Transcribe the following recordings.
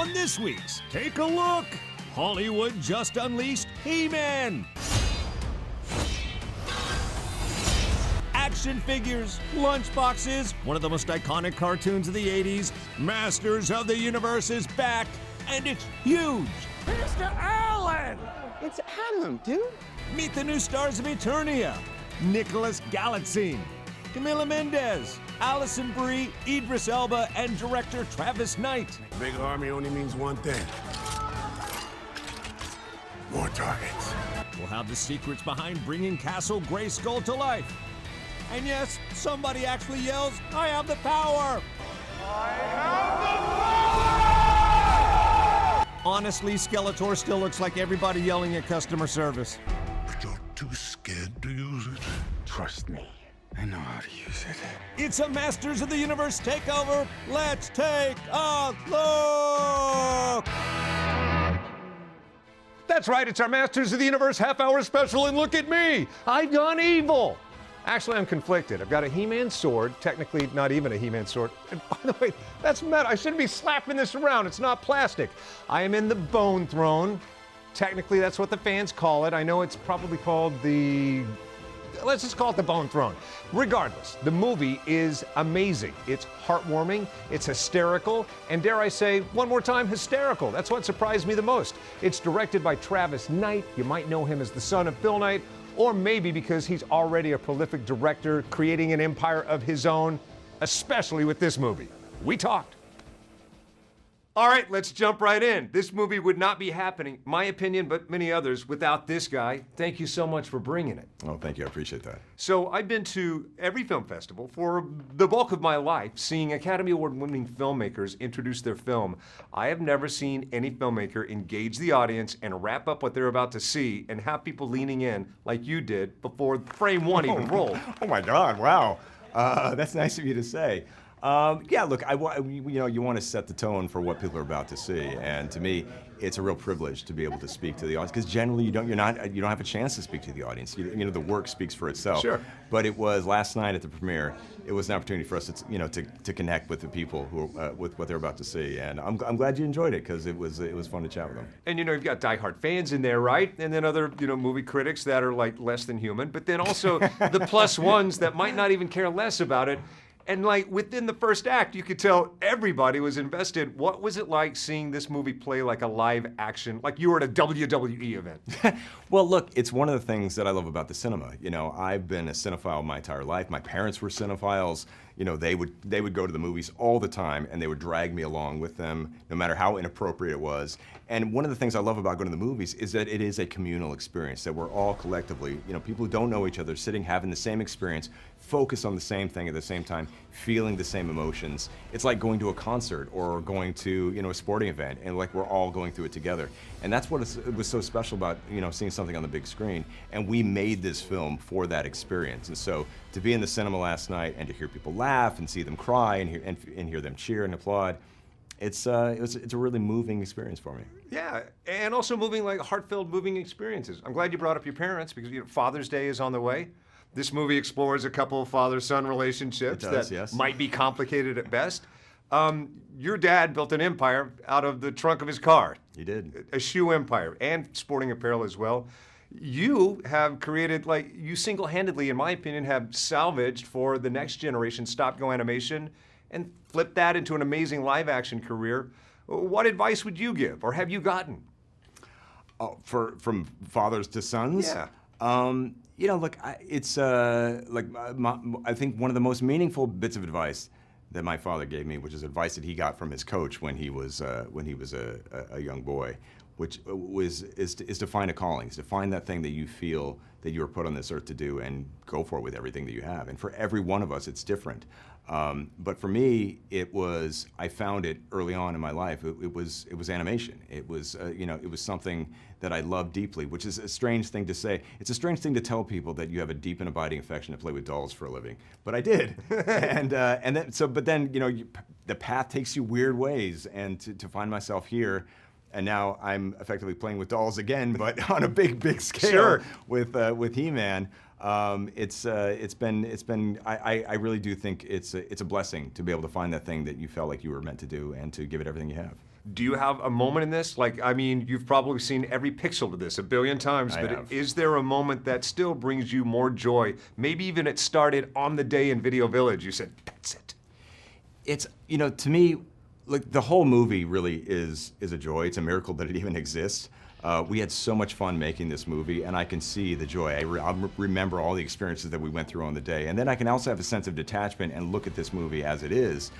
On this week's Take a Look, Hollywood just unleashed He-Man. Action figures, lunchboxes, one of the most iconic cartoons of the 80s, Masters of the Universe is back, and it's huge. Mr. Allen! It's Adam, dude. Meet the new stars of Eternia, Nicholas Galitzine, Camila Mendez, Alison Brie, Idris Elba, and director Travis Knight. Big army only means one thing. More targets. We'll have the secrets behind bringing Castle Grayskull to life. And yes, somebody actually yells, "I have the power!" I have the power! Honestly, Skeletor still looks like everybody yelling at customer service. But you're too scared to use it. Trust me, I know how to use it. It's a Masters of the Universe takeover. Let's take a look! That's right, it's our Masters of the Universe half-hour special, and look at me! I've gone evil! Actually, I'm conflicted. I've got a He-Man sword, technically not even a He-Man sword. And by the way, that's metal. I shouldn't be slapping this around. It's not plastic. I am in the Bone Throne. Technically, that's what the fans call it. I know it's probably called the... Let's just call it the Bone Throne. Regardless, the movie is amazing. It's heartwarming, it's hysterical, and dare I say, one more time, hysterical. That's what surprised me the most. It's directed by Travis Knight. You might know him as the son of Phil Knight, or maybe because he's already a prolific director, creating an empire of his own, especially with this movie. We talked. All right, let's jump right in. This movie would not be happening, my opinion, but many others, without this guy. Thank you so much for bringing it. Oh, thank you. I appreciate that. So I've been to every film festival for the bulk of my life, seeing Academy Award-winning filmmakers introduce their film. I have never seen any filmmaker engage the audience and wrap up what they're about to see and have people leaning in like you did before frame one even rolled. Oh my God! Wow, that's nice of you to say. Yeah, look, you want to set the tone for what people are about to see, and to me, it's a real privilege to be able to speak to the audience, because generally you don't have a chance to speak to the audience. You know, the work speaks for itself. Sure. But it was last night at the premiere. It was an opportunity for us to connect with the people who with what they're about to see, and I'm glad you enjoyed it, because it was fun to chat with them. And you've got diehard fans in there, right? And then other movie critics that are like less than human, but then also the plus ones that might not even care less about it. And like within the first act, you could tell everybody was invested. What was it like seeing this movie play like a live action, like you were at a WWE event? Well, look, it's one of the things that I love about the cinema. You know, I've been a cinephile my entire life. My parents were cinephiles. You know, they would go to the movies all the time, and they would drag me along with them, no matter how inappropriate it was. And one of the things I love about going to the movies is that it is a communal experience, that we're all collectively, people who don't know each other, sitting, having the same experience, focus on the same thing at the same time, feeling the same emotions. It's like going to a concert or going to, a sporting event, and like we're all going through it together. And that's what it was so special about, seeing something on the big screen. And we made this film for that experience. And so to be in the cinema last night and to hear people laugh and see them cry and hear them cheer and applaud, it's a really moving experience for me. Yeah, and also heart-filled, moving experiences. I'm glad you brought up your parents, because Father's Day is on the way. This movie explores a couple of father-son relationships yes. might be complicated at best. Your dad built an empire out of the trunk of his car. He did. A shoe empire, and sporting apparel as well. You have created, you single-handedly, in my opinion, have salvaged for the next generation stop-go animation and flipped that into an amazing live-action career. What advice would you give, or have you gotten? Oh, from fathers to sons? Yeah. Look, it's I think one of the most meaningful bits of advice that my father gave me, which is advice that he got from his coach when he was a young boy, which is to find a calling, is to find that thing that you feel that you were put on this earth to do, and go for it with everything that you have. And for every one of us, it's different. But for me, I found it early on in my life. It was animation. It was something that I loved deeply, which is a strange thing to say. It's a strange thing to tell people that you have a deep and abiding affection to play with dolls for a living. But I did. But then the path takes you weird ways, and to find myself here. And now I'm effectively playing with dolls again, but on a big scale. Sure. with He-Man. I really do think it's a blessing to be able to find that thing that you felt like you were meant to do, and to give it everything you have. Do you have a moment in this? Like, I mean, you've probably seen every pixel of this a billion times, I but have. is there a moment that still brings you more joy? Maybe even it started on the day in Video Village. You said, that's it. It's, you know, to me, like the whole movie really is a joy. It's a miracle that it even exists. We had so much fun making this movie, and I can see the joy. I remember all the experiences that we went through on the day, and then I can also have a sense of detachment and look at this movie as it is.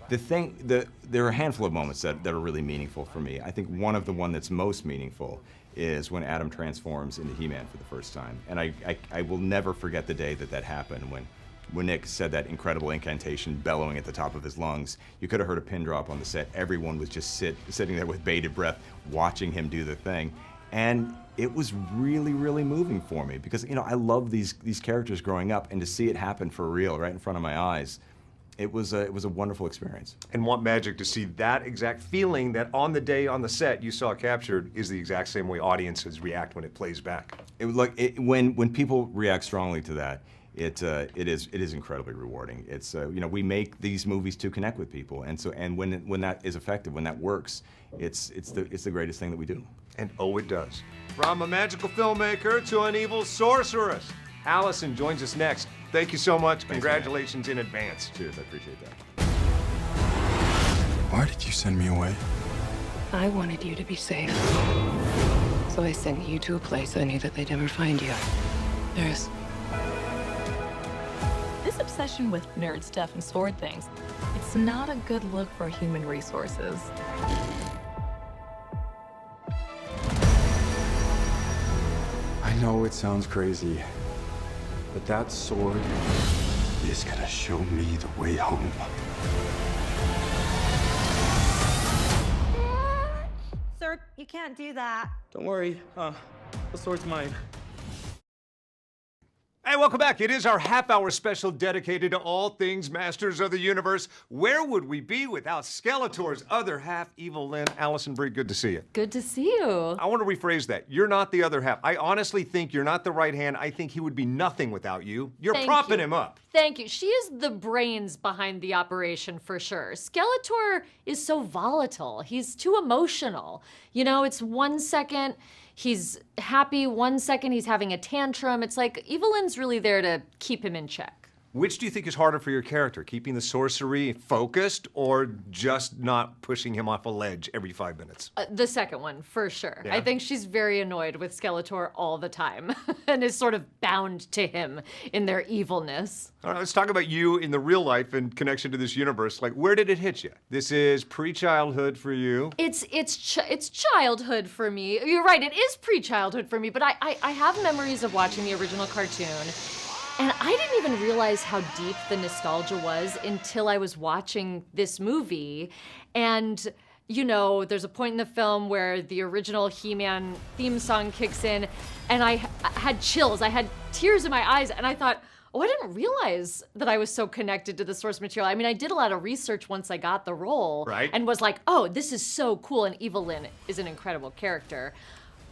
There are a handful of moments that are really meaningful for me. I think one that's most meaningful is when Adam transforms into He-Man for the first time. And I will never forget the day that happened when Nick said that incredible incantation bellowing at the top of his lungs. You could have heard a pin drop on the set. Everyone was just sitting there with bated breath watching him do the thing. And it was really, really moving for me because, you know, I love these characters growing up, and to see it happen for real right in front of my eyes, it was a wonderful experience. And what magic to see that exact feeling that on the day on the set you saw captured is the exact same way audiences react when it plays back. It was like when people react strongly to that, it is incredibly rewarding. It's you know, we make these movies to connect with people, and when that is effective, when that works, it's the greatest thing that we do. And oh, it does. From a magical filmmaker to an evil sorceress, Allison joins us next. Thank you so much. Congratulations in advance. Cheers, I appreciate that. Why did you send me away? I wanted you to be safe. So I sent you to a place I knew that they'd never find you. There's This obsession with nerd stuff and sword things, it's not a good look for human resources. I know it sounds crazy, but that sword is gonna show me the way home. Sir, you can't do that. Don't worry, the sword's mine. Hey, welcome back. It is our half-hour special dedicated to all things Masters of the Universe. Where would we be without Skeletor's other half, Evil Lynn? Allison Brie, good to see you. Good to see you. I want to rephrase that. You're not the other half. I honestly think you're not the right hand. I think he would be nothing without you. You're propping him up. Thank you. She is the brains behind the operation for sure. Skeletor is so volatile. He's too emotional. You know, it's 1 second he's happy, 1 second he's having a tantrum. It's like Evelyn's really there to keep him in check. Which do you think is harder for your character? Keeping the sorcery focused or just not pushing him off a ledge every 5 minutes? The second one, for sure. Yeah? I think she's very annoyed with Skeletor all the time and is sort of bound to him in their evilness. All right, let's talk about you in the real life in connection to this universe. Like, where did it hit you? This is pre-childhood for you. It's childhood for me. You're right, it is pre-childhood for me, but I have memories of watching the original cartoon. And I didn't even realize how deep the nostalgia was until I was watching this movie. And, you know, there's a point in the film where the original He-Man theme song kicks in, and I had chills. I had tears in my eyes, and I thought, oh, I didn't realize that I was so connected to the source material. I mean, I did a lot of research once I got the role. Right. And was like, oh, this is so cool, and Evelyn is an incredible character.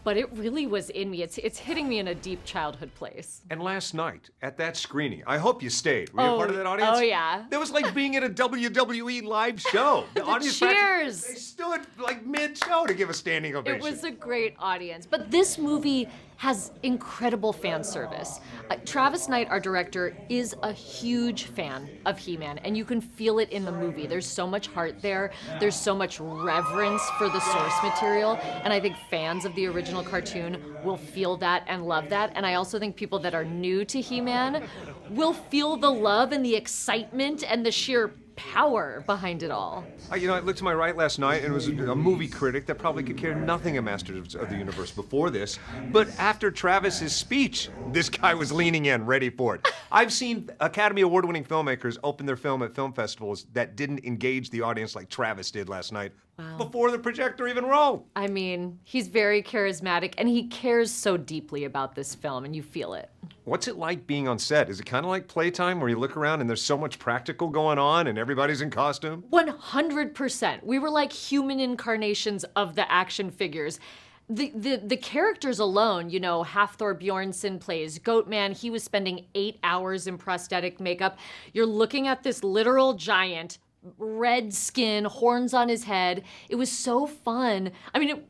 But it really was in me. It's hitting me in a deep childhood place. And last night, at that screening, I hope you stayed. Were you a part of that audience? Oh, yeah. That was like being at a WWE live show. The audience cheers. They stood like mid-show to give a standing ovation. It was a great audience. But this movie has incredible fan service. Travis Knight, our director, is a huge fan of He-Man, and you can feel it in the movie. There's so much heart there. There's so much reverence for the source material, and I think fans of the original cartoon will feel that and love that. And I also think people that are new to He-Man will feel the love and the excitement and the sheer power behind it all. You know, I looked to my right last night and it was a movie critic that probably could care nothing of Masters of the Universe before this. But after Travis's speech, this guy was leaning in, ready for it. I've seen Academy Award-winning filmmakers open their film at film festivals that didn't engage the audience like Travis did last night. Wow. Before the projector even rolled. I mean, he's very charismatic and he cares so deeply about this film, and you feel it. What's it like being on set? Is it kind of like Playtime where you look around and there's so much practical going on and everybody's in costume? 100%. We were like human incarnations of the action figures. The characters alone, you know, Hafthor Bjornsson plays Goatman. He was spending 8 hours in prosthetic makeup. You're looking at this literal giant red skin, horns on his head. It was so fun. I mean,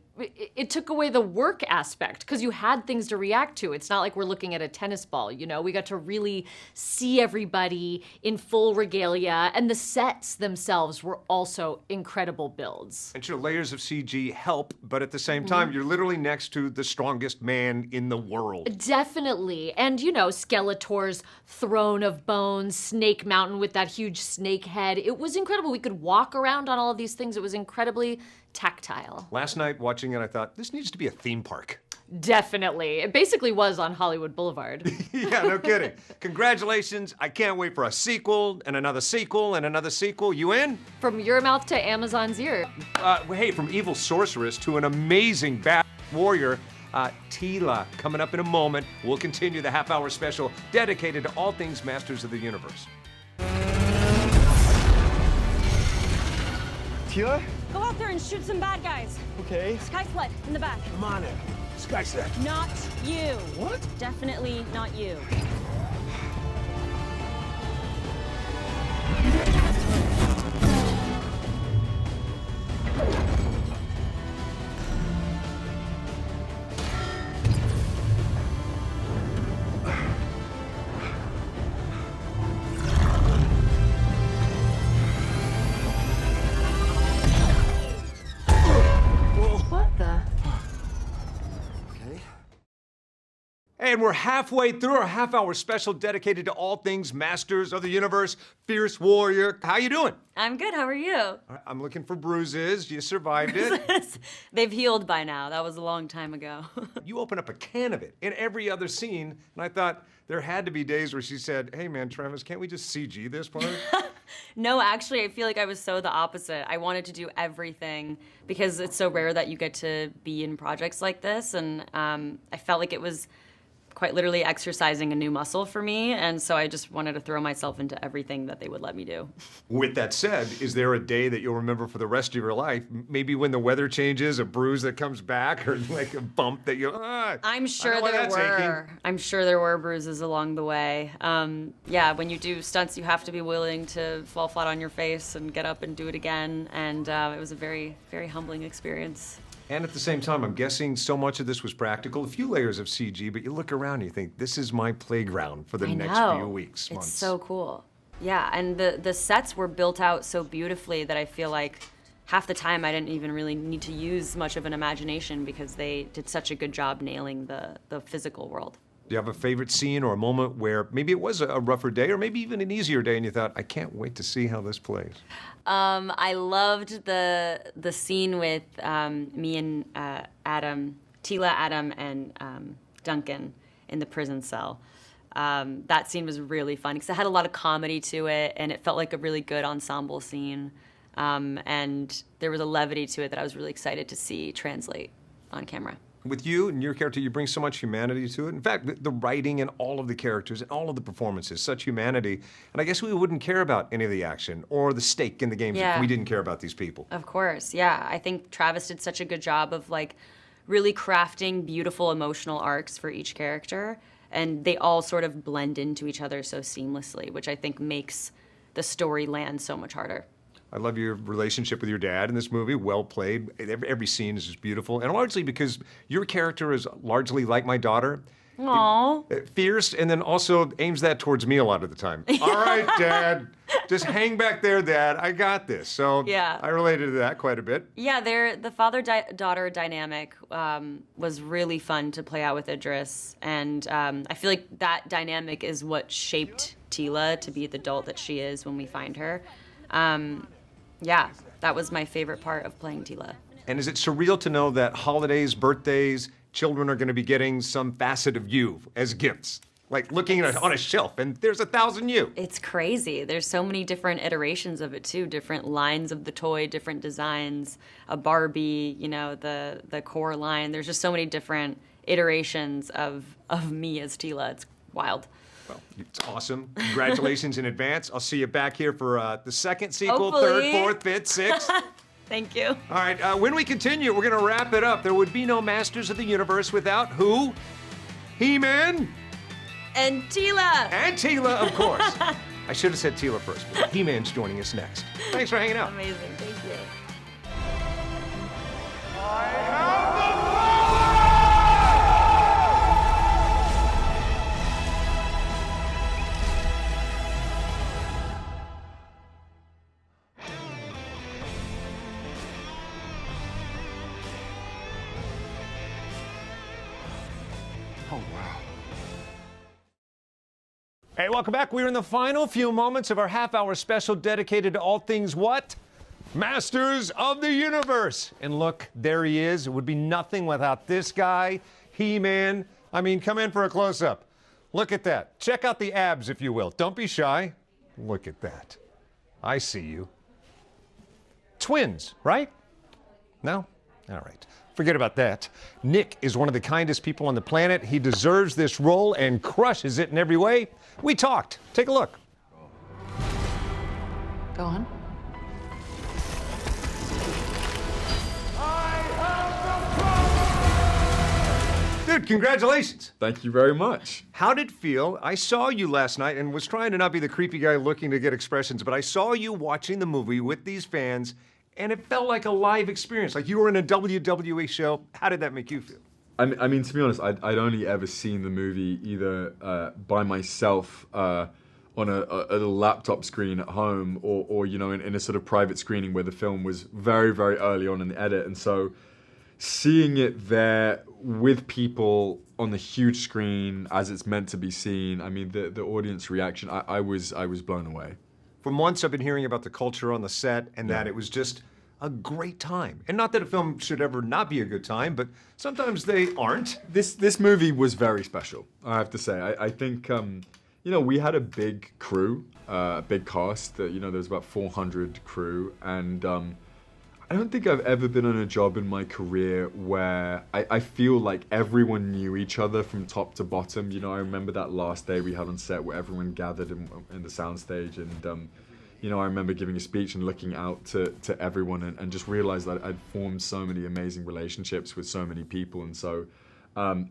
it took away the work aspect because you had things to react to. It's not like we're looking at a tennis ball, you know? We got to really see everybody in full regalia, and the sets themselves were also incredible builds. And sure, layers of CG help, but at the same time, you're literally next to the strongest man in the world. Definitely. And, you know, Skeletor's throne of bones, Snake Mountain with that huge snake head. It was incredible. We could walk around on all of these things. It was incredibly tactile. Last night watching it, I thought, this needs to be a theme park. Definitely. It basically was on Hollywood Boulevard. Yeah, no kidding. Congratulations. I can't wait for a sequel and another sequel and another sequel. You in? From your mouth to Amazon's ear. Hey, from evil sorceress to an amazing bad warrior, Tila, coming up in a moment. We'll continue the half-hour special dedicated to all things Masters of the Universe. Tila? Go out there and shoot some bad guys. Okay. Sky Sled in the back. I'm on it. Sky Sled. Not you. What? Definitely not you. What the? Okay. And we're halfway through our half-hour special dedicated to all things Masters of the Universe, Fierce Warrior. How you doing? I'm good. How are you? All right, I'm looking for bruises. You survived it. They've healed by now. That was a long time ago. You open up a can of it in every other scene, and I thought there had to be days where she said, hey man, Travis, can't we just CG this part? No, actually, I feel like I was so the opposite. I wanted to do everything because it's so rare that you get to be in projects like this, and I felt like it was quite literally exercising a new muscle for me, and so I just wanted to throw myself into everything that they would let me do. With that said, is there a day that you'll remember for the rest of your life? Maybe when the weather changes, a bruise that comes back, or like a bump that you. I'm sure there were. I'm sure there were bruises along the way. Yeah, when you do stunts, you have to be willing to fall flat on your face and get up and do it again, and it was a very, very humbling experience. And at the same time, I'm guessing so much of this was practical, a few layers of CG, but you look around and you think, this is my playground for the next few weeks, months. It's so cool. Yeah, and the sets were built out so beautifully that I feel like half the time I didn't even really need to use much of an imagination because they did such a good job nailing the physical world. Do you have a favorite scene or a moment where maybe it was a rougher day or maybe even an easier day and you thought, I can't wait to see how this plays? I loved the scene with me and Adam, Tila, Adam, and Duncan in the prison cell. That scene was really fun because it had a lot of comedy to it and it felt like a really good ensemble scene. And there was a levity to it that I was really excited to see translate on camera. With you and your character, you bring so much humanity to it. In fact, the writing and all of the characters and all of the performances, such humanity. And I guess we wouldn't care about any of the action or the stake in the games if we didn't care about these people. Of course, yeah. I think Travis did such a good job of like really crafting beautiful emotional arcs for each character. And they all sort of blend into each other so seamlessly, which I think makes the story land so much harder. I love your relationship with your dad in this movie. Well played. Every scene is just beautiful. And largely because your character is largely like my daughter. Aww. Fierce, and then also aims that towards me a lot of the time. All right, Dad. Just hang back there, Dad. I got this. So yeah. I related to that quite a bit. Yeah, the father-daughter dynamic was really fun to play out with Idris. And I feel like that dynamic is what shaped Tila to be the adult that she is when we find her. Yeah, that was my favorite part of playing Tila. And is it surreal to know that holidays, birthdays, children are going to be getting some facet of you as gifts? Like looking at on a shelf and there's 1,000 you. It's crazy. There's so many different iterations of it too, different lines of the toy, different designs, a Barbie, you know, the core line. There's just so many different iterations of me as Tila. It's wild. Well, it's awesome. Congratulations in advance. I'll see you back here for the second sequel, Hopefully. third, fourth, fifth, sixth. Thank you. All right, when we continue, we're going to wrap it up. There would be no Masters of the Universe without who? He-Man And Tila! And Tila, of course. I should have said Tila first, but He-Man's joining us next. Thanks for hanging out. Amazing, thank you. Oh, wow. Hey, welcome back. We're in the final few moments of our half-hour special dedicated to all things what? Masters of the Universe. And look, there he is. It would be nothing without this guy, He-Man. I mean, come in for a close-up. Look at that. Check out the abs, if you will. Don't be shy. Look at that. I see you. Twins, right? No? All right. Forget about that. Nick is one of the kindest people on the planet. He deserves this role and crushes it in every way. We talked. Take a look. Go on. Dude, congratulations. Thank you very much. How did it feel? I saw you last night and was trying to not be the creepy guy looking to get expressions, but I saw you watching the movie with these fans, and it felt like a live experience, like you were in a WWE show. How did that make you feel? I mean, to be honest, I'd only ever seen the movie either by myself on a laptop screen at home or you know, in a sort of private screening where the film was very, very early on in the edit. And so seeing it there with people on the huge screen as it's meant to be seen, I mean, the audience reaction, I was blown away. For months, I've been hearing about the culture on the set and that it was just a great time. And not that a film should ever not be a good time, but sometimes they aren't. This movie was very special, I have to say. I think, you know, we had a big crew, a big cast. You know, there's about 400 crew. And I don't think I've ever been on a job in my career where I feel like everyone knew each other from top to bottom. You know, I remember that last day we had on set where everyone gathered in the soundstage, and you know, I remember giving a speech and looking out to everyone and just realized that I'd formed so many amazing relationships with so many people. And so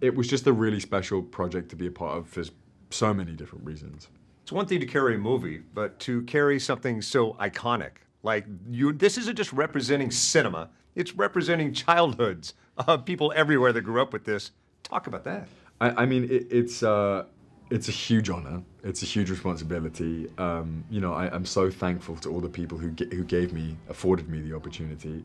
it was just a really special project to be a part of for so many different reasons. It's one thing to carry a movie, but to carry something so iconic, like this isn't just representing cinema, it's representing childhoods of people everywhere that grew up with this. Talk about that. I mean, it's a huge honor. It's a huge responsibility. You know, I'm so thankful to all the people who afforded me the opportunity.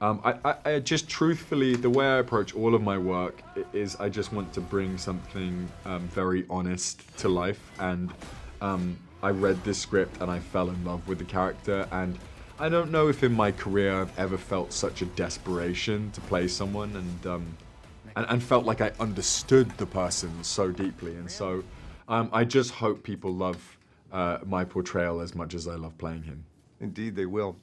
I just truthfully, the way I approach all of my work is I just want to bring something very honest to life. And I read this script and I fell in love with the character. And I don't know if in my career I've ever felt such a desperation to play someone and felt like I understood the person so deeply. And so I just hope people love my portrayal as much as I love playing him. Indeed, they will.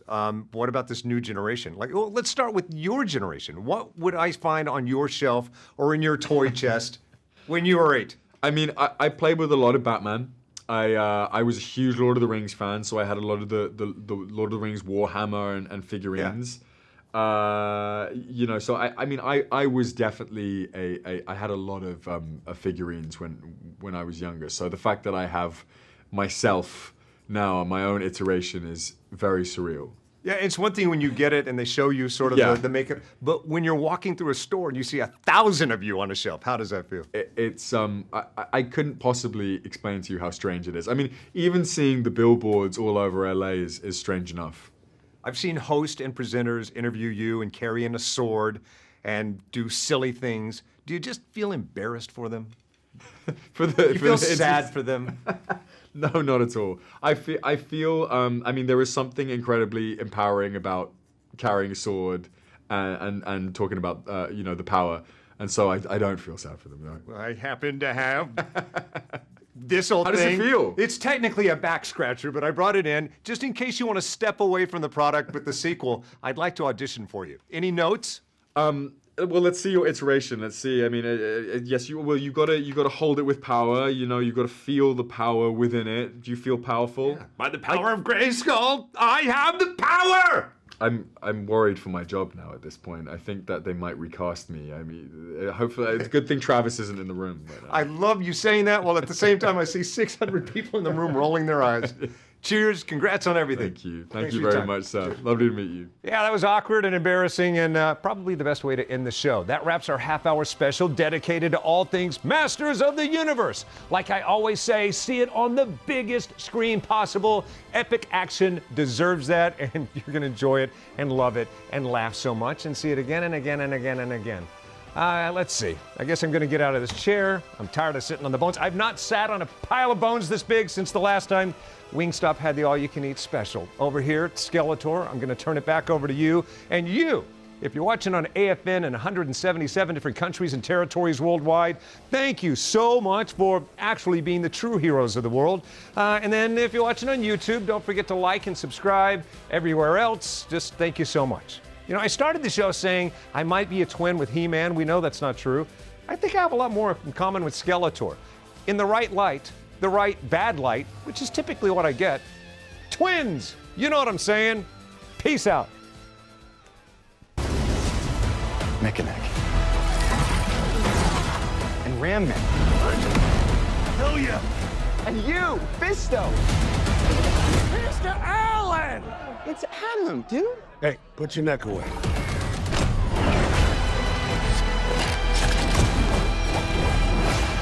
What about this new generation? Like, well, let's start with your generation. What would I find on your shelf or in your toy chest when you were 8? I mean, I played with a lot of Batman. I was a huge Lord of the Rings fan, so I had a lot of the Lord of the Rings Warhammer and figurines. Yeah. You know, so I mean, I was definitely I had a lot of figurines when I was younger. So the fact that I have myself now, my own iteration, is very surreal. Yeah, it's one thing when you get it and they show you sort of the makeup, but when you're walking through a store and you see 1,000 of you on a shelf, how does that feel? It's I couldn't possibly explain to you how strange it is. I mean, even seeing the billboards all over LA is strange enough. I've seen hosts and presenters interview you and carry in a sword and do silly things. Do you just feel embarrassed for them? You feel sad for them? No, not at all. I feel. I mean, there is something incredibly empowering about carrying a sword and talking about you know, the power, and so I don't feel sad for them. No. I happen to have this old thing. How does it feel? It's technically a back scratcher, but I brought it in just in case you want to step away from the product with the sequel. I'd like to audition for you. Any notes? Well, let's see your iteration. Let's see. I mean, yes, you gotta hold it with power. You know, you gotta feel the power within it. Do you feel powerful? Yeah. By the power of Grayskull, I have the power. I'm worried for my job now at this point. I think that they might recast me. I mean, hopefully, it's a good thing Travis isn't in the room. But, I love you saying that, while at the same time I see 600 people in the room rolling their eyes. Cheers, congrats on everything. Thank you. Thanks Thank you for your very time. much, Sam. Lovely to meet you. Yeah, that was awkward and embarrassing, and probably the best way to end the show. That wraps our half-hour special dedicated to all things Masters of the Universe. Like I always say, see it on the biggest screen possible. Epic action deserves that, and you're going to enjoy it and love it and laugh so much and see it again and again and again and again. Let's see. I guess I'm going to get out of this chair. I'm tired of sitting on the bones. I've not sat on a pile of bones this big since the last time Wingstop had the all-you-can-eat special. Over here at Skeletor, I'm going to turn it back over to you. And you, if you're watching on AFN in 177 different countries and territories worldwide, thank you so much for actually being the true heroes of the world. And then if you're watching on YouTube, don't forget to like and subscribe. Everywhere else, just thank you so much. You know, I started the show saying I might be a twin with He-Man. We know that's not true. I think I have a lot more in common with Skeletor. In the right light, the right bad light, which is typically what I get. Twins! You know what I'm saying? Peace out. Mechaneck. And Ram Man. Hell yeah! And you, Fisto. Mr. Allen! It's Adam, dude. Hey, put your neck away.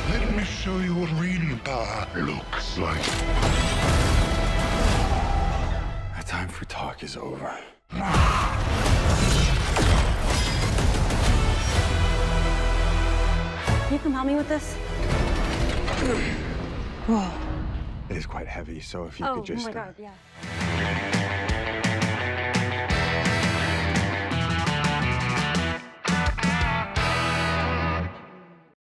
Let me show you what real power looks like. Our time for talk is over. Can you come help me with this? It is quite heavy, so if you could just... Oh my god, yeah.